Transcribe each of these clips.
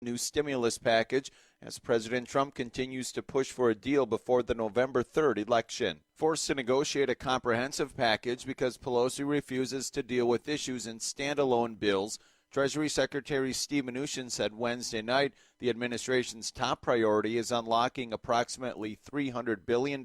new stimulus package as President Trump continues to push for a deal before the November 3rd election. Forced to negotiate a comprehensive package because Pelosi refuses to deal with issues in standalone bills, Treasury Secretary Steve Mnuchin said Wednesday night the administration's top priority is unlocking approximately $300 billion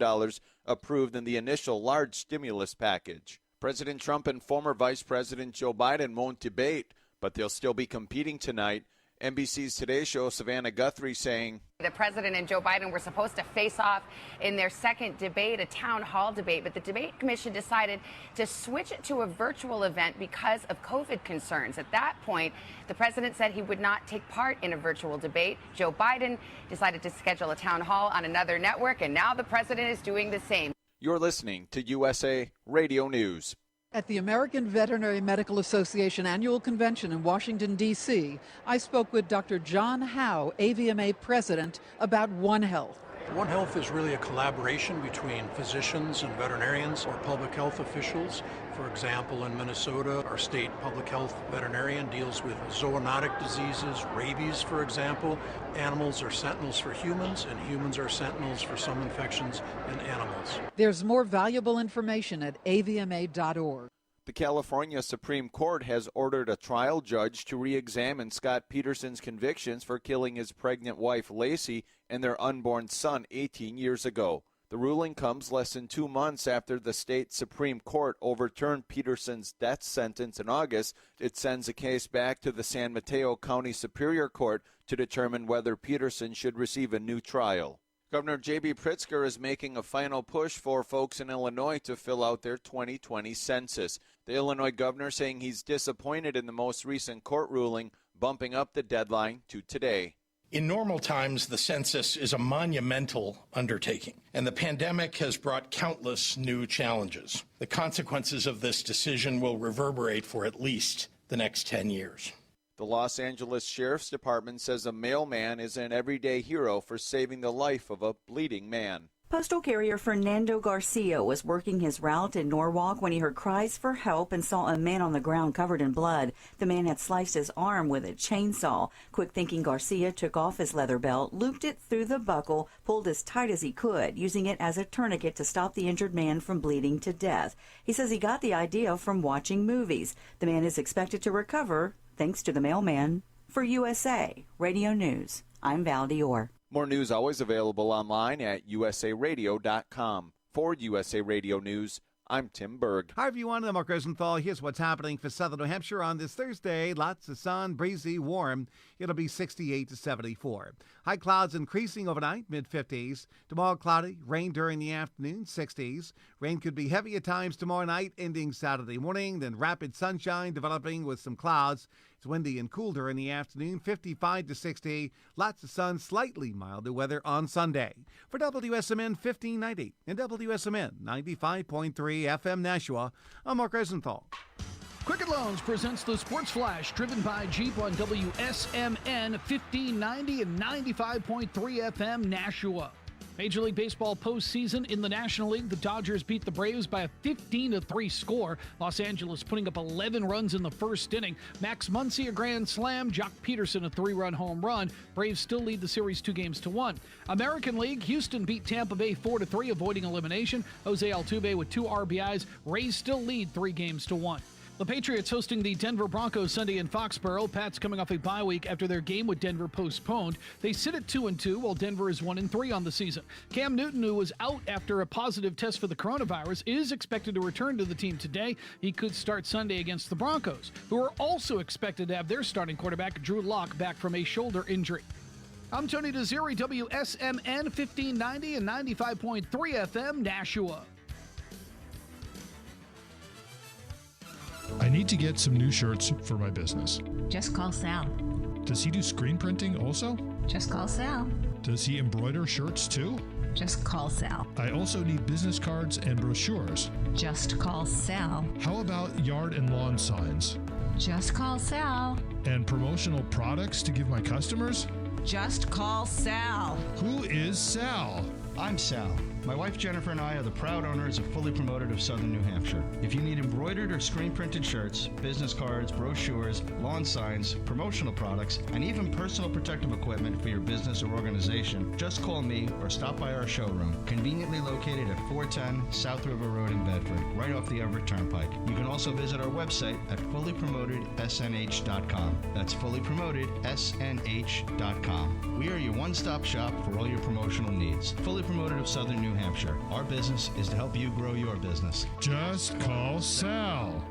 approved in the initial large stimulus package. President Trump and former Vice President Joe Biden won't debate, but they'll still be competing tonight. NBC's Today Show, Savannah Guthrie saying, the president and Joe Biden were supposed to face off in their second debate, a town hall debate, but the debate commission decided to switch it to a virtual event because of COVID concerns. At that point, the president said he would not take part in a virtual debate. Joe Biden decided to schedule a town hall on another network, and now the president is doing the same. You're listening to USA Radio News. At the American Veterinary Medical Association annual convention in Washington, D.C., I spoke with Dr. John Howe, AVMA president, about One Health. One Health is really a collaboration between physicians and veterinarians or public health officials. For example, in Minnesota, our state public health veterinarian deals with zoonotic diseases, rabies, for example. Animals are sentinels for humans, and humans are sentinels for some infections in animals. There's more valuable information at avma.org. The California Supreme Court has ordered a trial judge to re-examine Scott Peterson's convictions for killing his pregnant wife, Lacey, and their unborn son 18 years ago. The ruling comes less than 2 months after the state Supreme Court overturned Peterson's death sentence in August. It sends the case back to the San Mateo County Superior Court to determine whether Peterson should receive a new trial. Governor J.B. Pritzker is making a final push for folks in Illinois to fill out their 2020 census. The Illinois governor saying he's disappointed in the most recent court ruling, bumping up the deadline to today. In normal times, the census is a monumental undertaking, and the pandemic has brought countless new challenges. The consequences of this decision will reverberate for at least the next 10 years. The Los Angeles Sheriff's Department says a mailman is an everyday hero for saving the life of a bleeding man. Postal carrier Fernando Garcia was working his route in Norwalk when he heard cries for help and saw a man on the ground covered in blood. The man had sliced his arm with a chainsaw. Quick thinking Garcia took off his leather belt, looped it through the buckle, pulled as tight as he could, using it as a tourniquet to stop the injured man from bleeding to death. He says he got the idea from watching movies. The man is expected to recover thanks to the mailman. For USA Radio News, I'm Val Dior. More news always available online at usaradio.com. For USA Radio News, I'm Tim Berg. Hi, everyone. I'm Mark Rosenthal. Here's what's happening for southern New Hampshire on this Thursday. Lots of sun, breezy, warm. It'll be 68 to 74. High clouds increasing overnight, mid-50s. Tomorrow, cloudy, rain during the afternoon, 60s. Rain could be heavy at times tomorrow night, ending Saturday morning. Then rapid sunshine developing with some clouds. It's windy and cool during the afternoon, 55 to 60. Lots of sun, slightly milder weather on Sunday. For WSMN 1590 and WSMN 95.3 FM Nashua, I'm Mark Rosenthal. Quicken Loans presents the Sports Flash, driven by Jeep on WSMN 1590 and 95.3 FM Nashua. Major League Baseball postseason in the National League. The Dodgers beat the Braves by a 15-3 score. Los Angeles putting up 11 runs in the first inning. Max Muncy a grand slam. Jock Peterson a 3-run home run. Braves still lead the series 2-1. American League, Houston beat Tampa Bay 4-3, avoiding elimination. Jose Altuve with 2 RBIs. Rays still lead 3-1. The Patriots hosting the Denver Broncos Sunday in Foxborough. Pats coming off a bye week after their game with Denver postponed. They sit at 2-2, while Denver is 1-3 on the season. Cam Newton, who was out after a positive test for the coronavirus, is expected to return to the team today. He could start Sunday against the Broncos, who are also expected to have their starting quarterback, Drew Lock, back from a shoulder injury. I'm Tony Desiri, WSMN 1590 and 95.3 FM, Nashua. I need to get some new shirts for my business. Just call Sal. Does he do screen printing also? Just call Sal. Does he embroider shirts too? Just call Sal. I also need business cards and brochures. Just call Sal. How about yard and lawn signs? Just call Sal. And promotional products to give my customers? Just call Sal. Who is Sal? I'm Sal. My wife Jennifer and I are the proud owners of Fully Promoted of Southern New Hampshire. If you need embroidered or screen printed shirts, business cards, brochures, lawn signs, promotional products, and even personal protective equipment for your business or organization, just call me or stop by our showroom, conveniently located at 410 South River Road in Bedford, right off the Everett Turnpike. You can also visit our website at fullypromotedsnh.com. That's fullypromotedsnh.com. We are your one-stop shop for all your promotional needs. Fully Promoted of Southern New Hampshire. Our business is to help you grow your business. Just call Sal.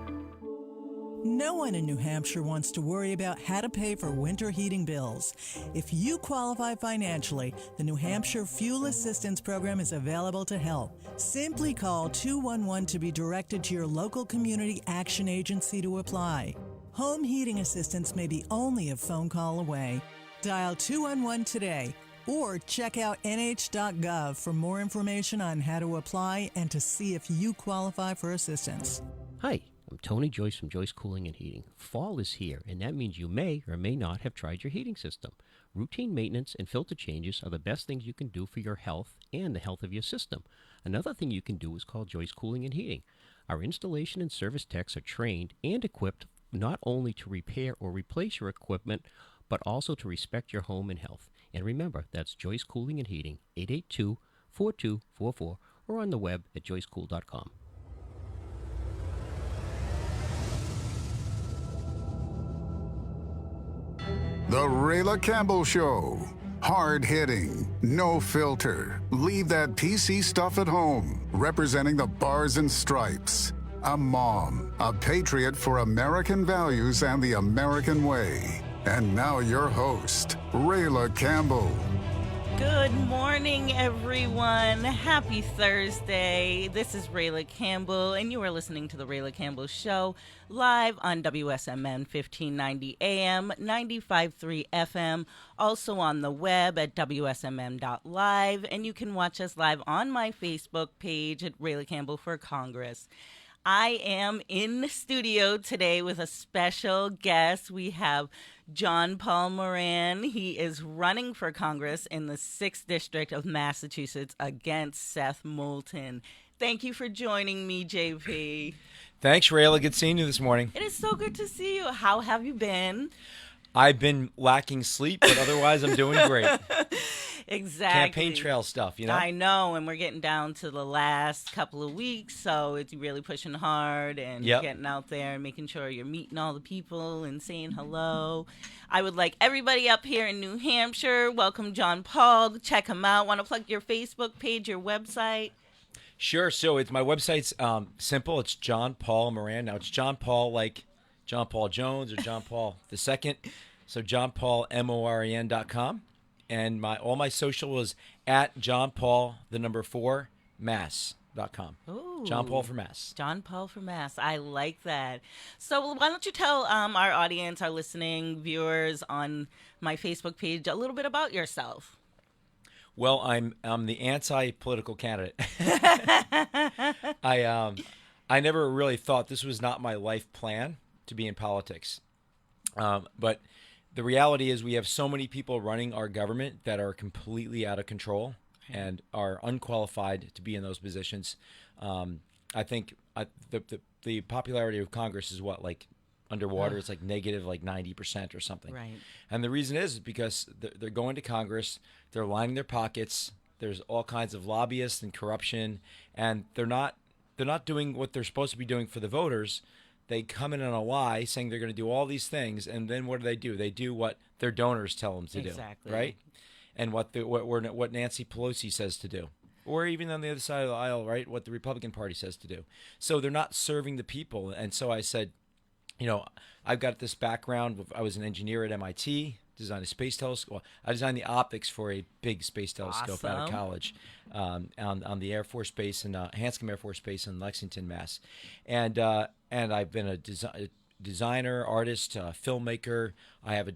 No one in New Hampshire wants to worry about how to pay for winter heating bills. If you qualify financially, the New Hampshire Fuel Assistance Program is available to help. Simply call 211 to be directed to your local community action agency to apply. Home heating assistance may be only a phone call away. Dial 211 today or check out nh.gov for more information on how to apply and to see if you qualify for assistance. Hi, I'm Tony Joyce from Joyce Cooling and Heating. Fall is here, and that means you may or may not have tried your heating system. Routine maintenance and filter changes are the best things you can do for your health and the health of your system. Another thing you can do is call Joyce Cooling and Heating. Our installation and service techs are trained and equipped not only to repair or replace your equipment, but also to respect your home and health. And remember, that's Joyce Cooling and Heating, 882-4244, or on the web at joycecool.com. The Rayla Campbell Show. Hard-hitting, no filter. Leave that PC stuff at home. Representing the bars and stripes. A mom, a patriot for American values and the American way. And now your host, Rayla Campbell. Good morning, everyone. Happy Thursday. This is Rayla Campbell, and you are listening to The Rayla Campbell Show live on WSMN 1590 AM, 95.3 FM, also on the web at WSMN.live, and you can watch us live on my Facebook page at Rayla Campbell for Congress. I am in the studio today with a special guest. We have John Paul Moran. He is running for Congress in the 6th District of Massachusetts against Seth Moulton. Thank you for joining me, JP. Thanks, Rayla. Good seeing you this morning. It is so good to see you. How have you been? I've been lacking sleep, but otherwise I'm doing great. Exactly. Campaign trail stuff, you know? I know, and we're getting down to the last couple of weeks, so it's really pushing hard and getting out there and making sure you're meeting all the people and saying hello. I would like everybody up here in New Hampshire, welcome John Paul, check him out. Want to plug your Facebook page, your website? Sure. So my website's simple. It's John Paul Moran. Now it's John Paul like John Paul Jones or John Paul II. So johnpaulmoran.com. And all my social is at John Paul, 4, Mass.com. Ooh, John Paul for Mass. John Paul for Mass. I like that. So why don't you tell our audience, our listening viewers on my Facebook page a little bit about yourself? Well, I'm the anti-political candidate. I never really thought this was not my life plan to be in politics. But the reality is we have so many people running our government that are completely out of control and are unqualified to be in those positions. I think the popularity of Congress is like underwater. It's like negative 90% or something. Right. And the reason is because they're going to Congress, they're lining their pockets. There's all kinds of lobbyists and corruption, and they're not doing what they're supposed to be doing for the voters. They come in on a lie saying they're going to do all these things, and then what do? They do what their donors tell them to do, right? And what Nancy Pelosi says to do, or even on the other side of the aisle, right? What the Republican Party says to do. So they're not serving the people. And so I said, I've got this background. I was an engineer at MIT, designed a space telescope. Well, I designed the optics for a big space telescope out of college on the Air Force Base in Hanscom Air Force Base in Lexington, Mass. And I've been a designer, artist, filmmaker. I have a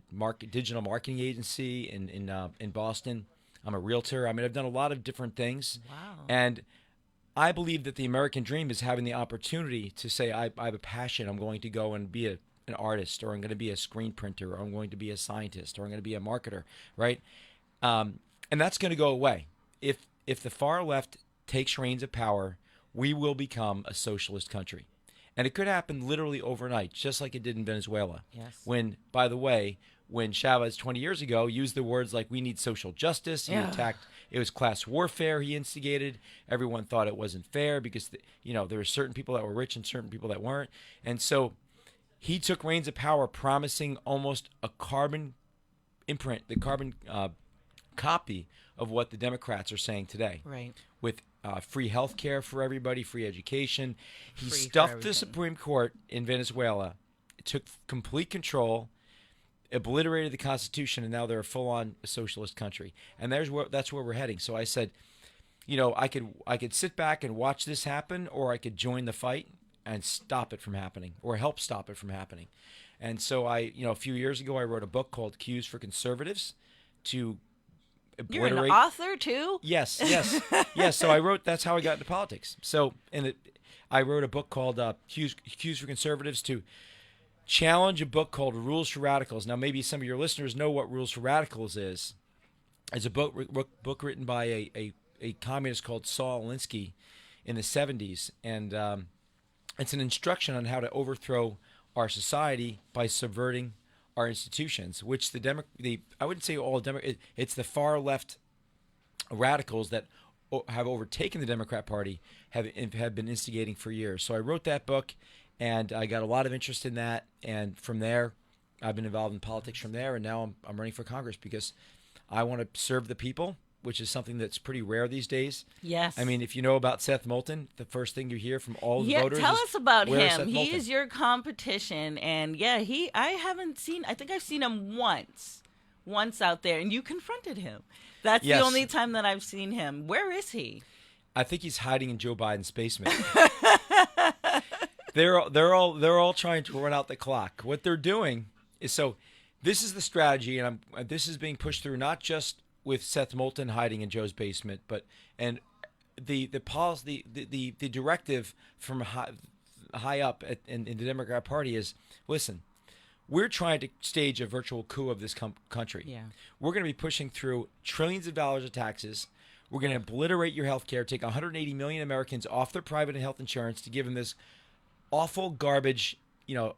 digital marketing agency in Boston. I'm a realtor. I mean, I've done a lot of different things. Wow. And I believe that the American dream is having the opportunity to say, I have a passion. I'm going to go and be an artist, or I'm going to be a screen printer, or I'm going to be a scientist, or I'm going to be a marketer, right? And that's going to go away. If the far left takes reins of power, we will become a socialist country. And it could happen literally overnight, just like it did in Venezuela. Yes. When, by the way, when Chavez 20 years ago used the words like we need social justice, he attacked, it was class warfare he instigated. Everyone thought it wasn't fair because, there were certain people that were rich and certain people that weren't. And so he took reins of power promising almost a carbon imprint, the carbon copy of what the Democrats are saying today. Right. With free health care for everybody, free education. He Free for stuffed the everything. Supreme Court in Venezuela, took complete control, obliterated the Constitution, and now they're a full-on socialist country. And that's where we're heading. So I said, I could sit back and watch this happen, or I could join the fight and stop it from happening, or help stop it from happening. And so a few years ago, I wrote a book called Cues for Conservatives to You're obliterate. an author too? Yes. So that's how I got into politics. So, I wrote a book called Cues for Conservatives to challenge a book called Rules for Radicals. Now, maybe some of your listeners know what Rules for Radicals is. It's a book written by a communist called Saul Alinsky in the 70s. And it's an instruction on how to overthrow our society by subverting our institutions, which I wouldn't say all it's the far left radicals that have overtaken the Democrat Party have been instigating for years. So I wrote that book, and I got a lot of interest in that. And from there, I've been involved in politics from there. And now I'm running for Congress because I want to serve the people, which is something that's pretty rare these days. Yes. I mean, if you know about Seth Moulton, the first thing you hear from all the voters tell is, us about "Where's him. Seth He Moulton?" is your competition, and I think I've seen him once out there, and you confronted him. That's Yes. the only time that I've seen him. Where is he? I think he's hiding in Joe Biden's basement. They're all trying to run out the clock. What they're doing is this is the strategy, and this is being pushed through not just with Seth Moulton hiding in Joe's basement, but the policy, the directive from high up in the Democrat Party is, listen, we're trying to stage a virtual coup of this country. Yeah. We're going to be pushing through trillions of dollars of taxes. We're going to obliterate your health care, take 180 million Americans off their private health insurance to give them this awful garbage,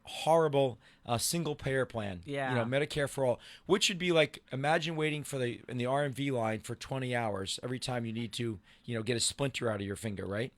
horrible single-payer plan. Yeah. Medicare for all, which should be like, imagine waiting in the RMV line for 20 hours every time you need to, get a splinter out of your finger, right?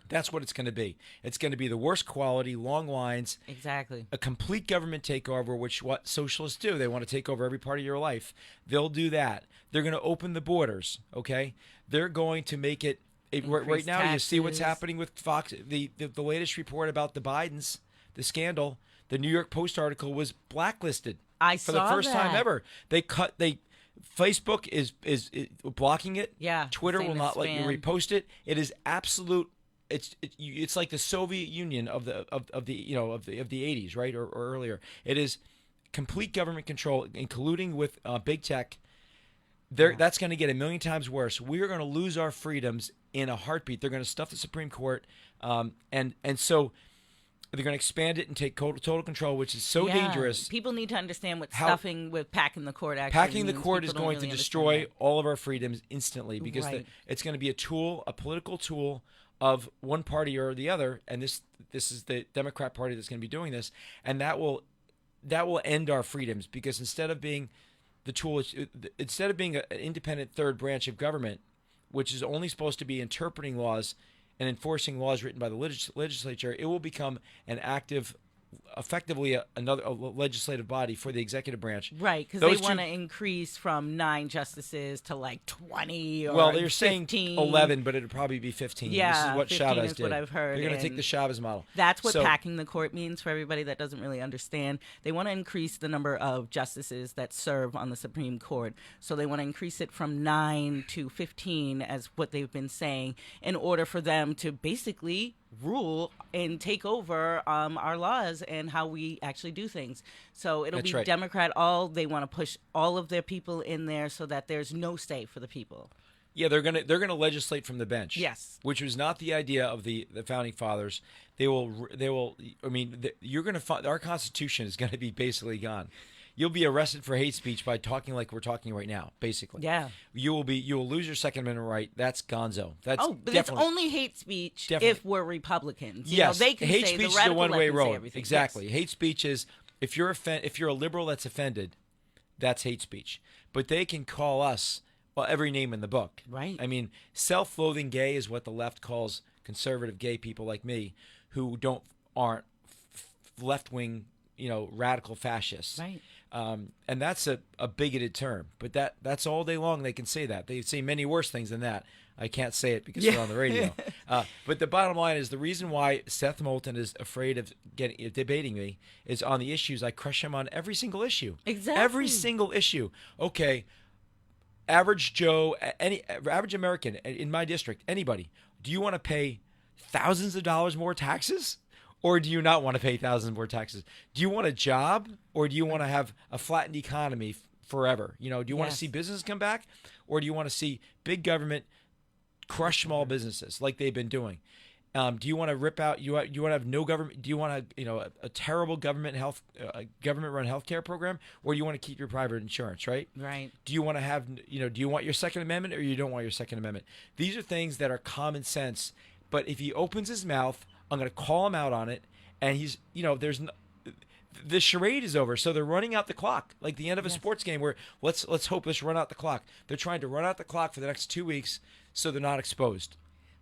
That's what it's going to be. It's going to be the worst quality, long lines. Exactly. A complete government takeover, which what socialists do. They want to take over every part of your life. They'll do that. They're going to open the borders, okay? They're going to make it right now, taxes. you see what's happening with Fox. The latest report about the Bidens, the scandal, the New York Post article was blacklisted for the first time ever. Facebook is blocking it. Yeah. Twitter will saying not it's let you spam. repost it. It is absolute. It's like the Soviet Union of the 80s, right, or earlier. It is complete government control, including with big tech. That's going to get a million times worse. We are going to lose our freedoms in a heartbeat. They're going to stuff the Supreme Court, and so they're going to expand it and take total control, which is so dangerous. People need to understand what stuffing with packing the court actually Packing the means. court People is don't going really to understand destroy that. all of our freedoms instantly because Right. it's going to be a political tool of one party or the other, and this is the Democrat Party that's going to be doing this, and that will end our freedoms because instead of being an independent third branch of government, which is only supposed to be interpreting laws and enforcing laws written by the legislature, it will become an active, effectively another legislative body for the executive branch. Right, because they want to increase from 9 justices to like 20 or well, they're 15. saying 11, but it'll probably be 15. Yeah, this is what 15 Chavez is did. what I've heard, They're going to take and the Chavez model. That's what packing the court means for everybody that doesn't really understand. They want to increase the number of justices that serve on the Supreme Court. So they want to increase it from 9 to 15 as what they've been saying in order for them to basically rule and take over our laws and how we actually do things. So it'll That's be right. Democrat they want to push all of their people in there so that there's no say for the people. Yeah, they're gonna legislate from the bench. Yes. Which was not the idea of the founding fathers. They will. I mean, you're gonna find our Constitution is gonna be basically gone. you'll be arrested for hate speech by talking like we're talking right now, basically. Yeah. You will lose your Second Amendment right. That's gonzo. That's but it's only hate speech if we're Republicans. Yes, They can hate say speech the is a one-way left can say road. everything. Exactly. Yes. Hate speech is if you're a liberal that's offended, that's hate speech. But they can call us every name in the book. Right. I mean, self-loathing gay is what the left calls conservative gay people like me who aren't left-wing, radical fascists. Right. And that's a bigoted term, but that's all day long they can say that. They say many worse things than that. I can't say it because we're on the radio. But the bottom line is the reason why Seth Moulton is afraid of debating me is on the issues. I crush him on every single issue. Exactly. Every single issue. Okay. Average Joe, average American in my district, anybody, do you want to pay thousands of dollars more taxes? Or do you not want to pay thousands more taxes? Do you want a job, or do you want to have a flattened economy forever? Do you want to see business come back, or do you want to see big government crush small businesses like they've been doing? Do you want to rip out? You want to have no government? Do you want a terrible government run healthcare program, or do you want to keep your private insurance? Right. Right. Do you want to have? Do you want your Second Amendment, or you don't want your Second Amendment? These are things that are common sense. But if he opens his mouth, I'm going to call him out on it, and he's, the charade is over, so they're running out the clock, like the end of a sports game where let's run out the clock. They're trying to run out the clock for the next 2 weeks, so they're not exposed.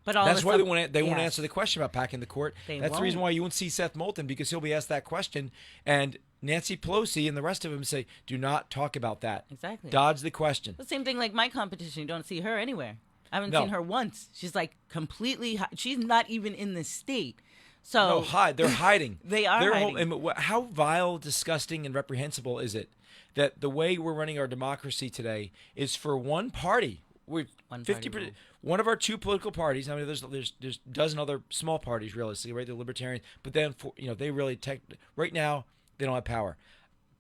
But that's why they won't answer the question about packing the court. That's the reason won't. why you won't see Seth Moulton, because he'll be asked that question, and Nancy Pelosi and the rest of them say, do not talk about that. Exactly. Dodge the question. The same thing like my competition. You don't see her anywhere. I haven't No. seen her once. She's like completely. She's not even in the state. So They're hiding. They are hiding. And how vile, disgusting, and reprehensible is it that the way we're running our democracy today is for one party? We're 50%. One of our two political parties. I mean, there's a dozen other small parties, realistically, right? The Libertarians, but then they really right now they don't have power.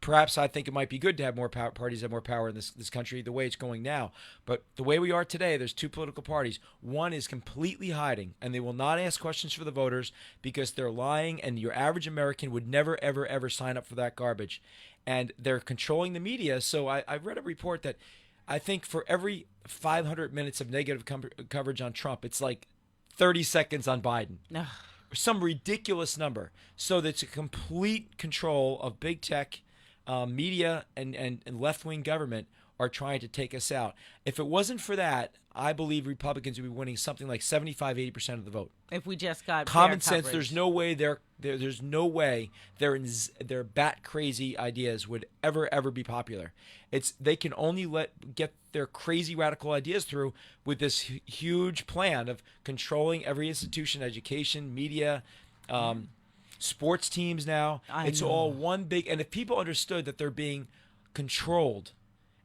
Perhaps I think it might be good to have more parties have more power in this country the way it's going now. But the way we are today, there's two political parties. One is completely hiding, and they will not ask questions for the voters because they're lying, and your average American would never, ever, ever sign up for that garbage. And they're controlling the media. So I read a report that I think for every 500 minutes of negative coverage on Trump, it's like 30 seconds on Biden. Some ridiculous number. So that's a complete control of big tech, media and left-wing government are trying to take us out. If it wasn't for that, I believe Republicans would be winning something like 75-80% of the vote. If we just got common fair sense, coverage. there's no way their bat crazy ideas would ever be popular. They can only get their crazy radical ideas through with this huge plan of controlling every institution, education, media, sports teams now. It's all one big, and if people understood that they're being controlled,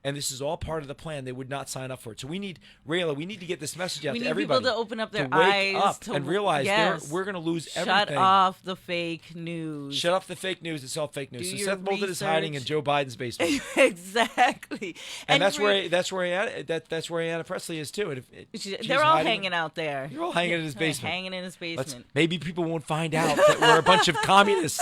and this is all part of the plan, they would not sign up for it. So we need to get this message out to everybody. We need people to open up their to wake eyes. up and realize we're going to lose everything. Shut off the fake news. Shut off the fake news. It's all fake news. Do So your Seth Moulton is hiding in Joe Biden's basement. Exactly. And that's where Ayanna Pressley is too. She's they're all hiding. hanging out there. They're all hanging in his They're basement. Hanging in his basement. Maybe people won't find out that we're a bunch of communists.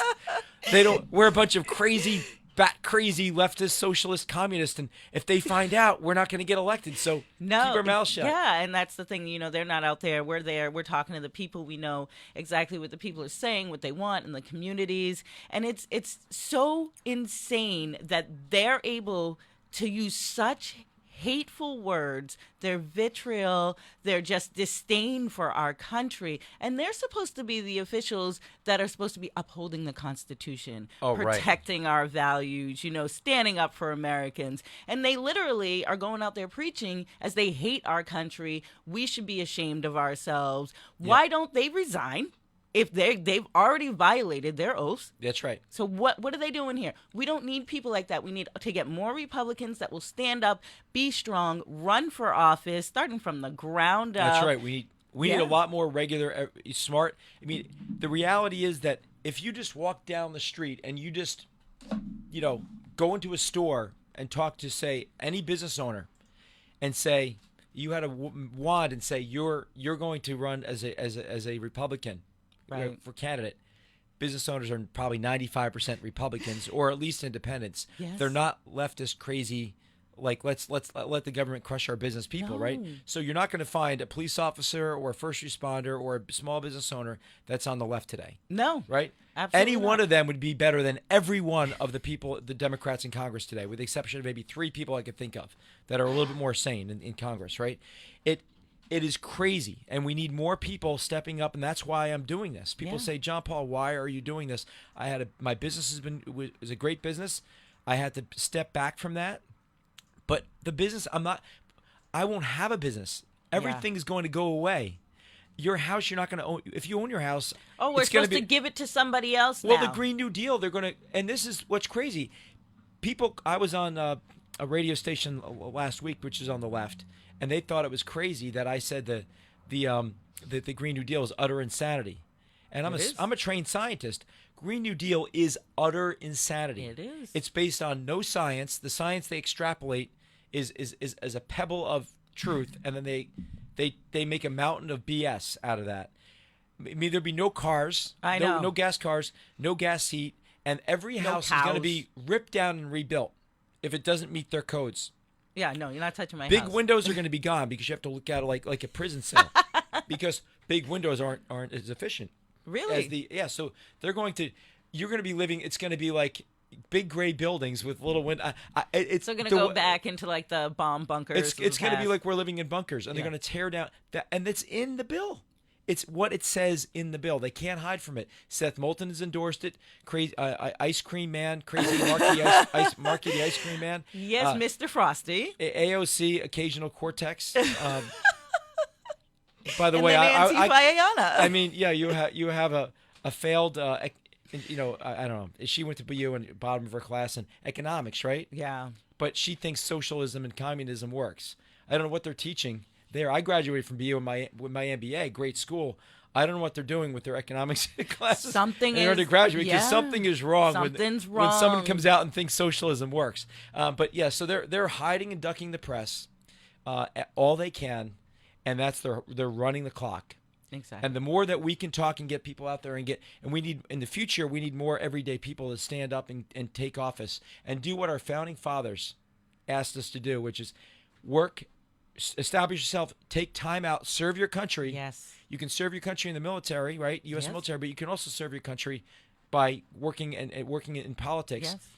We're a bunch of crazy leftist socialist communists, and if they find out, we're not going to get elected. So keep our mouths shut. Yeah, and that's the thing. They're not out there. We're there. We're talking to the people. We know exactly what the people are saying, what they want in the communities, and it's so insane that they're able to use such hateful words, their vitriol, their just disdain for our country. And they're supposed to be the officials that are supposed to be upholding the Constitution, protecting our values, standing up for Americans. And they literally are going out there preaching as they hate our country. We should be ashamed of ourselves. Yeah. Why don't they resign? If they've already violated their oaths. That's right. So what are they doing here? We don't need people like that. We need to get more Republicans that will stand up, be strong, run for office, starting from the ground up. That's right. We need a lot more regular, smart. I mean, the reality is that if you just walk down the street and you just, go into a store and talk to, say, any business owner and say, you had a wand and say, you're going to run as a Republican. Right. For candidate, business owners are probably 95% Republicans or at least independents. Yes. They're not leftist crazy. Like let's let the government crush our business people, right? So you're not going to find a police officer or a first responder or a small business owner that's on the left today. No, right? absolutely Any not. one of them would be better than every one of the people, the Democrats in Congress today, with the exception of maybe 3 people I could think of that are a little bit more sane in Congress, right? It is crazy, and we need more people stepping up, and that's why I'm doing this. People say, John Paul, why are you doing this? My business was a great business. I had to step back from that. But the business, I won't have a business. Everything is going to go away. Your house, you're not going to own. If you own your house, we're supposed to give it to somebody else now. Well, the Green New Deal, they're going to, and this is what's crazy. I was on a radio station last week, which is on the left, and they thought it was crazy that I said that the Green New Deal is utter insanity. And I'm a trained scientist. Green New Deal is utter insanity. It is. It's based on no science. The science they extrapolate is a pebble of truth, and then they make a mountain of BS out of that. I mean, there'd be no cars, no gas cars, no gas heat, and every house is going to be ripped down and rebuilt if it doesn't meet their codes. Yeah, no, you're not touching my Big house. windows are going to be gone because you have to look at it like a prison cell because big windows aren't as efficient. Really? So you're going to be living, it's going to be like big gray buildings with little windows. It's going to go back into like the bomb bunkers. It's going to be like we're living in bunkers, and they're going to tear down that, and it's in the bill. It's what it says in the bill. They can't hide from it. Seth Moulton has endorsed it. Crazy Ice Cream Man, crazy Marky the Ice Cream Man. Yes, Mr. Frosty. AOC, Occasional Cortex. By the and way, then I mean, yeah, you have a failed. I don't know. She went to BU and bottom of her class in economics, right? Yeah. But she thinks socialism and communism works. I don't know what they're teaching there. I graduated from BU with my MBA, great school. I don't know what they're doing with their economics classes. Something in order to graduate, because yeah. something is wrong. Something's when wrong. someone comes out and thinks socialism works. But yeah, so they're hiding and ducking the press all they can, and they're running the clock. Exactly. And the more that we can talk and get people out there and we need in the future, we need more everyday people to stand up and take office and do what our founding fathers asked us to do, which is work, establish yourself, take time out, serve your country. Yes. You can serve your country in the military, right? U.S. Yes. military, but you can also serve your country by working in politics. Yes.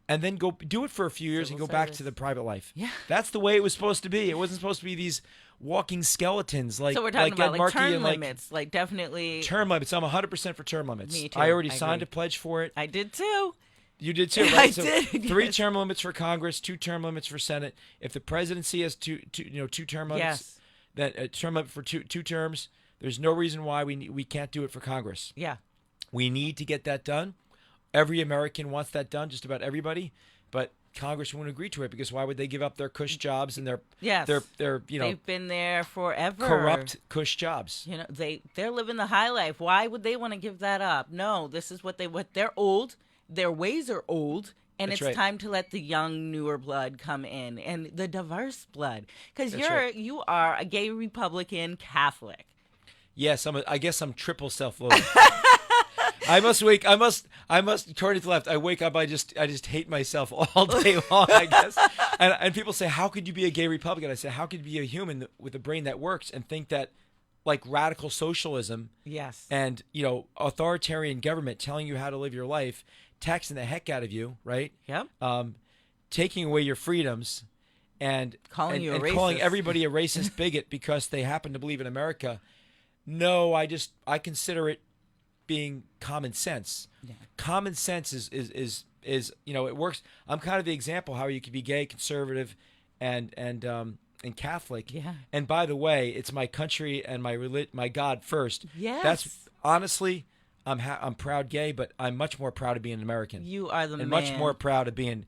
And then go do it for a few years Civil and go back service. to the private life. Yeah. That's the way it was supposed to be. It wasn't supposed to be these walking skeletons like so we're talking about Ed Markey term and limits, like definitely term limits. I'm 100% for term limits. Me too. I already I signed agree. a pledge for it. I did too. You did too, right? I So did, 3 yes. term limits for Congress, 2 term limits for Senate. If the presidency has two term limits, Yes. then a term limit for two terms. There's no reason why we can't do it for Congress. Yeah. We need to get that done. Every American wants that done, just about everybody. But Congress won't agree to it because why would they give up their cush jobs and their they've been there forever, corrupt cush jobs? You know, they're living the high life. Why would they want to give that up? No, this is what they're old. Their ways are old. And That's it's right. time to let the young, newer blood come in, and the diverse blood, because That's right. you are a gay Republican Catholic. Yes, I guess I'm triple self-loathing. I must turn it to left. I wake up, I just hate myself all day long, I guess. And people say, how could you be a gay Republican? I say, how could you be a human with a brain that works and think that like radical socialism Yes. and, authoritarian government telling you how to live your life, taxing the heck out of you, right? Yep. Taking away your freedoms and Calling you a calling racist. everybody a racist bigot because they happen to believe in America. No, I consider it being common sense. Yeah. Common sense is it works. I'm kind of the example how you could be gay, conservative, and Catholic. Yeah. And by the way, it's my country and my God first. Yes. That's honestly, I'm proud gay, but I'm much more proud of being an American. You are the and man. much more proud of being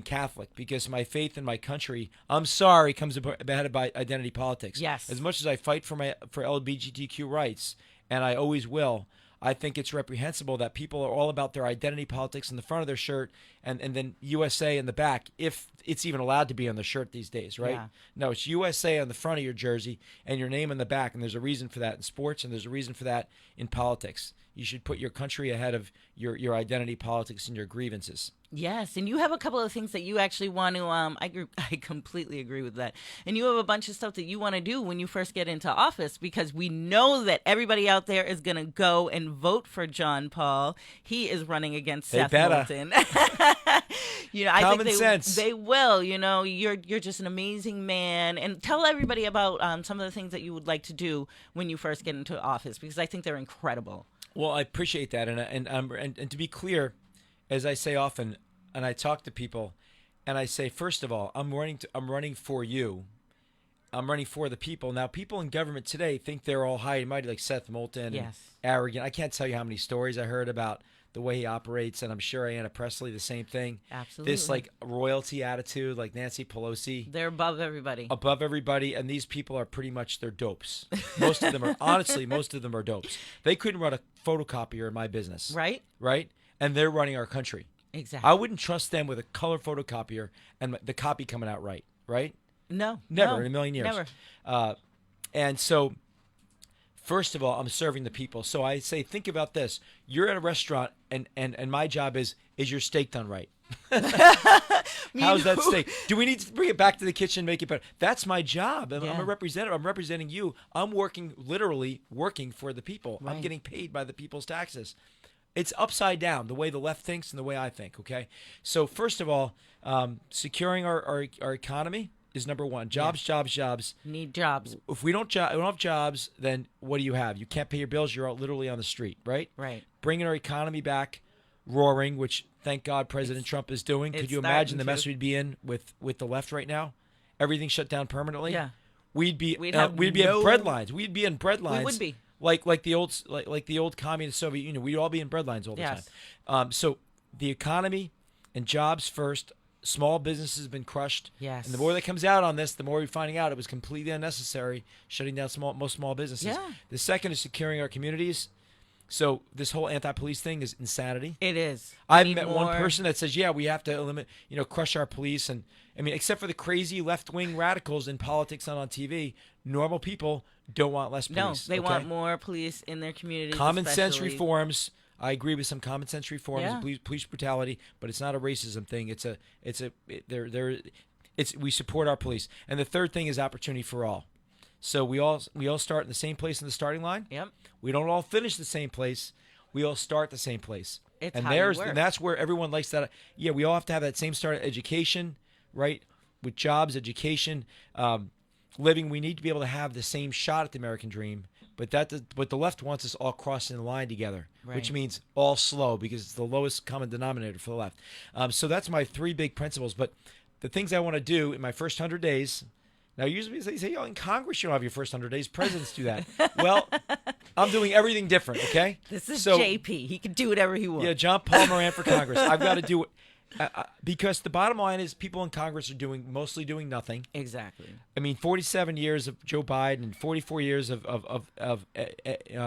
Catholic because my faith in my country, I'm sorry, comes ahead by identity politics. Yes. As much as I fight for LGBTQ rights, and I always will, I think it's reprehensible that people are all about their identity politics in the front of their shirt and then USA in the back, if it's even allowed to be on the shirt these days, right? Yeah. No, it's USA on the front of your jersey and your name on the back, and there's a reason for that in sports and there's a reason for that in politics. You should put your country ahead of your identity politics and your grievances. Yes, and you have a couple of things that you actually want to, I completely agree with that. And you have a bunch of stuff that you want to do when you first get into office, because we know that everybody out there is going to go and vote for John Paul. He is running against Seth Moulton. I think they will. You're just an amazing man. And tell everybody about some of the things that you would like to do when you first get into office, because I think they're incredible. Well, I appreciate that. And to be clear, as I say often, and I talk to people, and I say, first of all, I'm running for you. I'm running for the people. Now, people in government today think they're all high and mighty, like Seth Moulton, and arrogant. I can't tell you how many stories I heard about the way he operates, and I'm sure Ayanna Pressley, the same thing. Absolutely. This royalty attitude, like Nancy Pelosi. They're above everybody. Above everybody, and these people are pretty much, they're dopes. Most of them are dopes. They couldn't run a photocopier in my business. Right. Right? And they're running our country. Exactly. I wouldn't trust them with a color photocopier and the copy coming out right. No. Never in a million years. Never. And so, first of all, I'm serving the people. So I say, think about this. You're at a restaurant, and my job is your steak done right? How's that steak? Do we need to bring it back to the kitchen, make it better? That's my job. I'm a representative. I'm representing you. I'm literally working for the people. Right. I'm getting paid by the people's taxes. It's upside down, the way the left thinks and the way I think, okay? So first of all, securing our economy is number one. Jobs. Need jobs. If we don't have jobs, then what do you have? You can't pay your bills. You're out literally on the street, right? Right. Bringing our economy back, roaring, which thank God President Trump is doing. Could you imagine the mess we'd be in with the left right now? Everything shut down permanently. Yeah. We'd be in bread lines. We'd be in bread lines. We would be. Like the old communist Soviet Union. We'd all be in bread lines all the time. So the economy and jobs first. Small business has been crushed. Yes. And the more that comes out on this, the more we're finding out it was completely unnecessary, shutting down most small businesses. Yeah. The second is securing our communities. So this whole anti-police thing is insanity. It is. I've met one person that says, yeah, we have to eliminate, crush our police. And I mean, except for the crazy left-wing radicals in politics and on TV, normal people don't want less police. No, they want more police in their communities. Common sense reforms. I agree with some common sense reforms and police brutality, but it's not a racism thing. We support our police. And the third thing is opportunity for all. So we all start in the same place in the starting line. Yep. We don't all finish the same place. We all start the same place. And that's where everyone likes that. Yeah, we all have to have that same start education, right? With jobs, education, living. We need to be able to have the same shot at the American dream. But the left wants us all crossing the line together, which means all slow, because it's the lowest common denominator for the left. So that's my three big principles. But the things I want to do in my first 100 days. Now, usually they say, in Congress you don't have your first 100 days. Presidents do that. Well, I'm doing everything different, okay? This is JP. He can do whatever he wants. Yeah, John Paul Moran for Congress. I've got to do it. Because the bottom line is people in Congress are mostly doing nothing. Exactly. I mean, 47 years of Joe Biden and 44 years of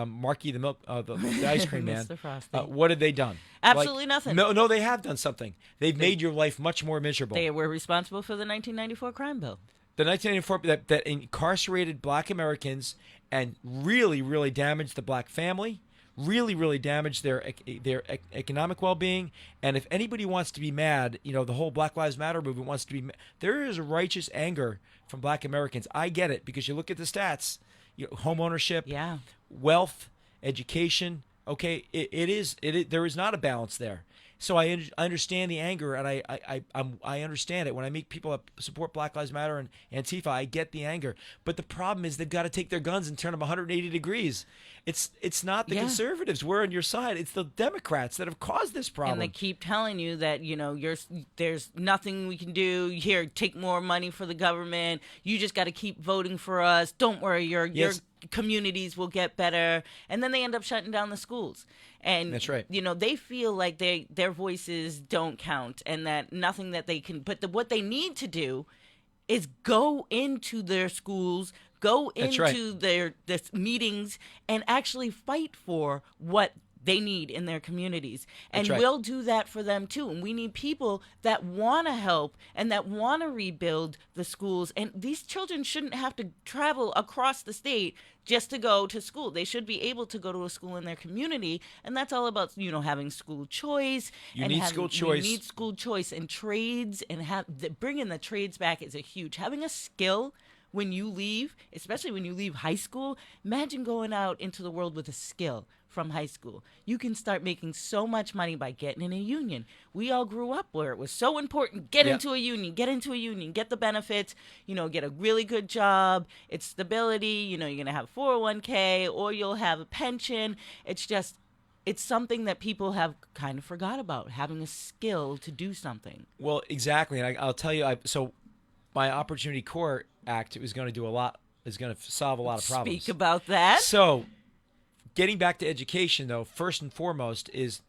Marky the ice cream man. Mr. Frosty. What have they done? Absolutely nothing. No, they have done something. They've made your life much more miserable. They were responsible for the 1994 crime bill. The 1994 that incarcerated Black Americans and really, really damaged the Black family. Really, really damaged their economic well-being. And if anybody wants to be mad, the whole Black Lives Matter movement wants to be mad. There is a righteous anger from Black Americans. I get it, because you look at the stats, home ownership, wealth, education. Okay, there is not a balance there. So I understand the anger, and I understand it. When I meet people that support Black Lives Matter and Antifa, I get the anger. But the problem is they've got to take their guns and turn them 180 degrees. It's not the conservatives. We're on your side. It's the Democrats that have caused this problem. And they keep telling you that, there's nothing we can do. Here, take more money for the government. You just got to keep voting for us. Don't worry, your communities will get better. And then they end up shutting down the schools. And that's right. They feel like their voices don't count, and that nothing that they can. But what they need to do is go into their schools, go into their meetings, and actually fight for what they need in their communities. And That's right. we'll do that for them too. And we need people that want to help and that want to rebuild the schools. And these children shouldn't have to travel across the state just to go to school. They should be able to go to a school in their community. And that's all about, having school choice. You need school choice. You need school choice and trades, and bringing the trades back is a huge. Having a skill when you leave, especially when you leave high school, imagine going out into the world with a skill from high school. You can start making so much money by getting in a union. We all grew up where it was so important. Get into a union, get the benefits, get a really good job. It's stability. You're going to have 401k or you'll have a pension. It's something that people have kind of forgot about, having a skill to do something. Well, exactly. And I'll tell you, so my Opportunity Corps Act is going to do a lot, is going to solve a lot of problems. Speak about that. So getting back to education, though, first and foremost is,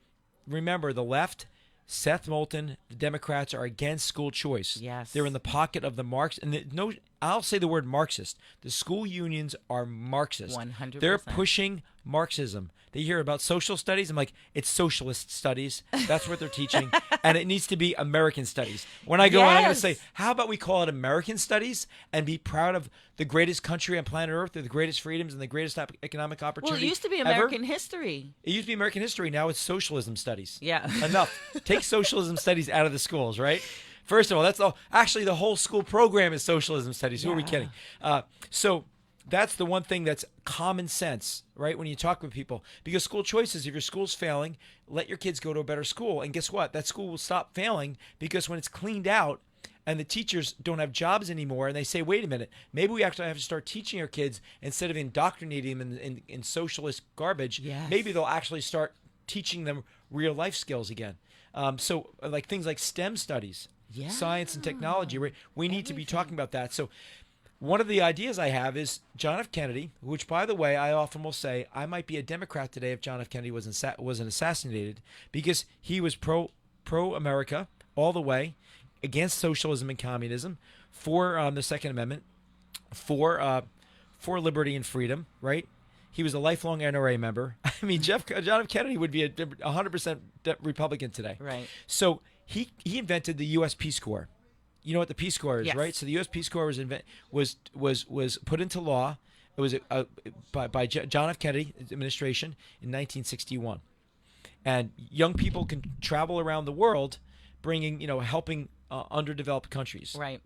remember, the left, Seth Moulton, the Democrats are against school choice. Yes. They're in the pocket of the Marx. And I'll say the word Marxist. The school unions are Marxist. 100%. They're pushing Marxism. They hear about social studies. I'm like, it's socialist studies. That's what they're teaching. And it needs to be American studies. When I go in, I'm going to say, how about we call it American studies and be proud of the greatest country on planet Earth, the greatest freedoms and the greatest economic opportunity. Well, it used to be ever. American history. It used to be American history. Now it's socialism studies. Yeah. Enough. Take socialism studies out of the schools, right? First of all, actually the whole school program is socialism studies. Who are we kidding? So that's the one thing that's common sense, right? When you talk with people, because school choices, if your school's failing, let your kids go to a better school. And guess what? That school will stop failing because when it's cleaned out and the teachers don't have jobs anymore and they say, wait a minute, maybe we actually have to start teaching our kids instead of indoctrinating them in socialist garbage. Yes. Maybe they'll actually start teaching them real life skills again. So like things like STEM studies, science and technology, we need to be talking about that. So one of the ideas I have is John F. Kennedy, which, by the way, I often will say I might be a Democrat today if John F. Kennedy wasn't assassinated, because he was pro-America all the way, against socialism and communism, for the Second Amendment, for liberty and freedom, right? He was a lifelong NRA member. I mean, John F. Kennedy would be a 100% Republican today. Right. So he invented the U.S. Peace Corps. You know what the Peace Corps is, Yes. right? So the U.S. Peace Corps was put into law. It was by John F. Kennedy administration in 1961, and young people can travel around the world, bringing helping underdeveloped countries, right,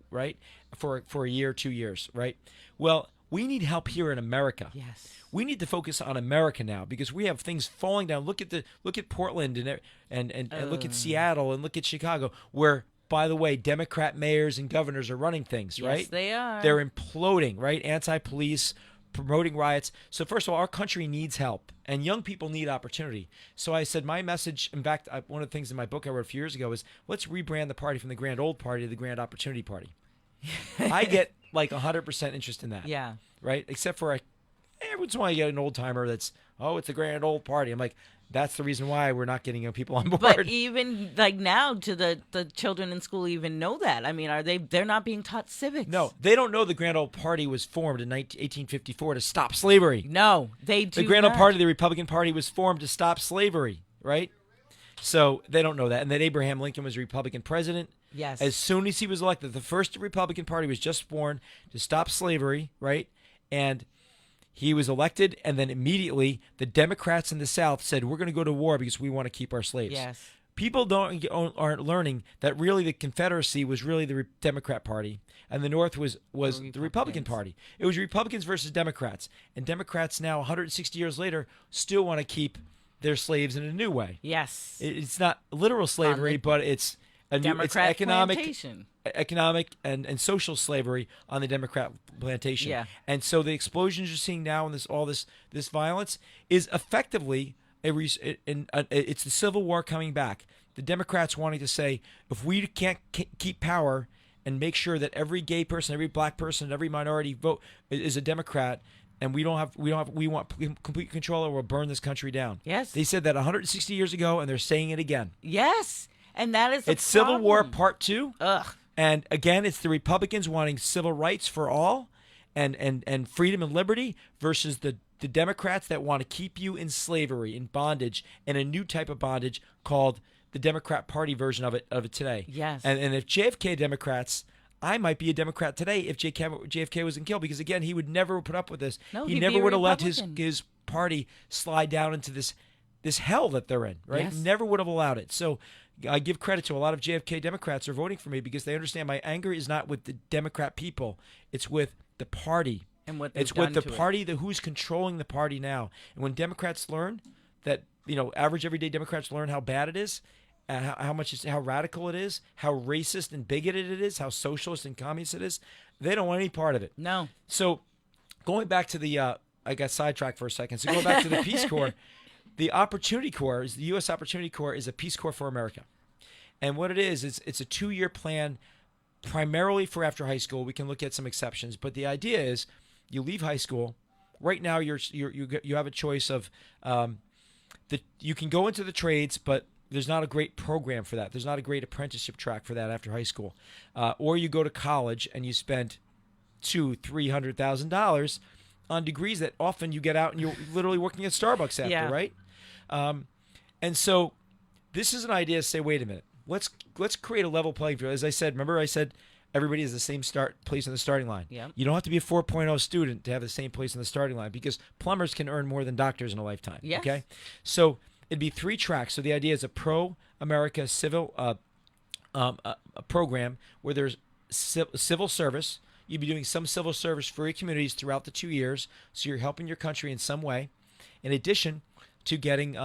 for a year, 2 years, right. Well, we need help here in America. Yes. We need to focus on America now because we have things falling down. Look at Portland and look at Seattle and look at Chicago, where, by the way, Democrat mayors and governors are running things, right? Yes, they are. They're imploding, right? Anti-police, promoting riots. So first of all, our country needs help, and young people need opportunity. So I said my message, in fact, one of the things in my book I wrote a few years ago is, let's rebrand the party from the Grand Old Party to the Grand Opportunity Party. I get like 100% interest in that. Yeah. Right? Except for every once in a while you get an old-timer that's, it's the Grand Old Party. I'm like, that's the reason why we're not getting young people on board. But even like now, do the children in school even know that? I mean, they're not being taught civics? No, they don't know the Grand Old Party was formed in 1854 to stop slavery. No, they do The Grand Old not. Party, the Republican Party, was formed to stop slavery, right? So they don't know that. And that Abraham Lincoln was a Republican president. Yes. As soon as he was elected, the first Republican Party was just born to stop slavery, right? And he was elected, and then immediately the Democrats in the South said, we're going to go to war because we want to keep our slaves. Yes. People aren't learning that really the Confederacy was really the Democrat Party, and the North was the Republican Party. It was Republicans versus Democrats, and Democrats now, 160 years later, still want to keep their slaves in a new way. Yes. It's not literal slavery, but it's a new economic and social slavery on the Democrat plantation. Yeah. And so the explosions you're seeing now in this violence is effectively it's the Civil War coming back. The Democrats wanting to say, if we can't keep power and make sure that every gay person, every black person, every minority vote is a Democrat, and we want complete control, or we'll burn this country down. Yes. They said that 160 years ago, and they're saying it again. Yes. And that is It's Civil War Part 2. Ugh. And again, it's the Republicans wanting civil rights for all and freedom and liberty versus the the Democrats that want to keep you in slavery, in bondage, and a new type of bondage called the Democrat Party version of it today. Yes. And if JFK Democrats, I might be a Democrat today if JFK wasn't killed, because again, he would never put up with this. No, he he'd never be a would have let Republican. his party slide down into this hell that they're in, right? Yes. Never would have allowed it. So I give credit to a lot of JFK Democrats are voting for me because they understand my anger is not with the Democrat people. It's with the party. And what they've It's with done the to it. party, who's controlling the party now. And when Democrats learn that, average everyday Democrats learn how bad it is, how radical it is, how racist and bigoted it is, how socialist and communist it is, they don't want any part of it. No. So going back to the, I got sidetracked for a second. So going back to the Peace Corps, the Opportunity Corps, the U.S. Opportunity Corps is a Peace Corps for America. And what it is, it's a 2-year plan primarily for after high school. We can look at some exceptions, but the idea is you leave high school. Right now, you have a choice of you can go into the trades, but there's not a great program for that. There's not a great apprenticeship track for that after high school. Or you go to college and you spend $200,000-$300,000 on degrees that often you get out and you're literally working at Starbucks after, Yeah. right? And so this is an idea to say, wait a minute, let's create a level playing field. As I said, remember I said everybody has the same place in the starting line. Yep. You don't have to be a 4.0 student to have the same place in the starting line because plumbers can earn more than doctors in a lifetime. Yes. Okay? So it'd be 3 tracks. So the idea is a pro-America civil a program where there's civil service. You'd be doing some civil service for your communities throughout the 2 years, so you're helping your country in some way. In addition to getting